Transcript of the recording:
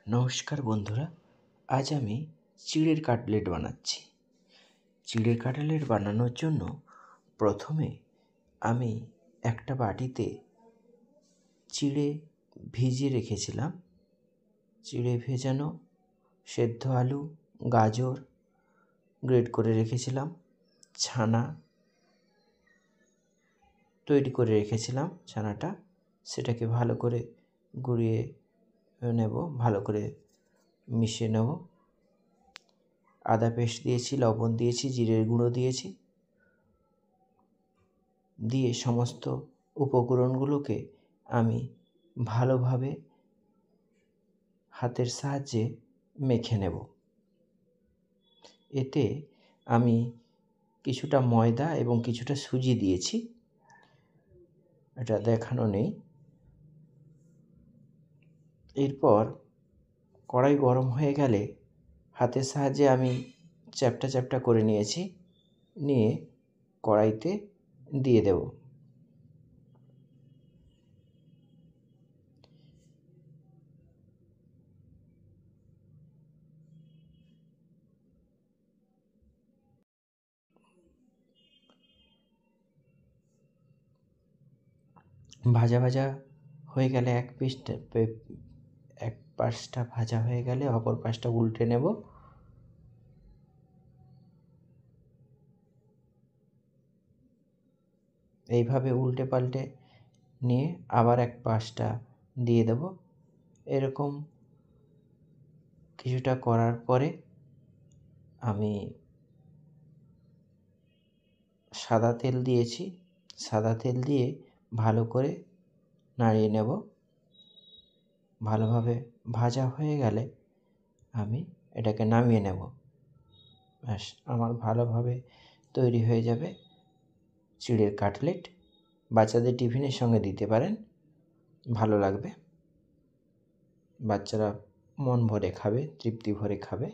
নমস্কার বন্ধুরা, আজ আমি চিড়ের কাটলেট বানাচ্ছি। চিড়ের কাটলেট বানানোর জন্য প্রথমে আমি একটা বাটিতে চিড়ে ভিজিয়ে রেখেছিলাম। চিড়ে ভেজানো, সেদ্ধ আলু, গাজর গ্রেট করে রেখেছিলাম, ছানা তৈরি করে রেখেছিলাম। ছানাটা সেটাকে ভালো করে গুঁড়িয়ে নেব, ভালো করে মিশিয়ে নেব। আদা পেস্ট দিয়েছি, লবণ দিয়েছি, জিরের গুঁড়ো দিয়েছি, দিয়ে সমস্ত উপকরণগুলোকে আমি ভালোভাবে হাতের সাহায্যে মেখে নেব। এতে আমি কিছুটা ময়দা এবং কিছুটা সুজি দিয়েছি, এটা দেখানো নেই। এরপর কড়াই গরম হয়ে গেলে হাতের সাহায্যে আমি চ্যাপ্টা চ্যাপ্টা করে নিয়েছি, নিয়ে কড়াইতে দিয়ে দেব। ভাজা ভাজা হয়ে গেলে এক পাশটা ভাজা হয়ে গেলে অপর পাশটা উল্টে নেব। এইভাবে উল্টে পাল্টে নিয়ে আবার এক পাশটা দিয়ে দেব। এরকম কিছুটা করার পরে আমি সাদা তেল দিয়েছি। সাদা তেল দিয়ে ভালো করে নাড়িয়ে নেব। ভালোভাবে ভাজা হয়ে গেলে আমি এটাকে নামিয়ে নেব। ব্যাস, আমার ভালোভাবে তৈরি হয়ে যাবে চিড়ের কাটলেট। বাচ্চাদের টিফিনের সঙ্গে দিতে পারেন, ভালো লাগবে। বাচ্চারা মন ভরে খাবে, তৃপ্তি ভরে খাবে।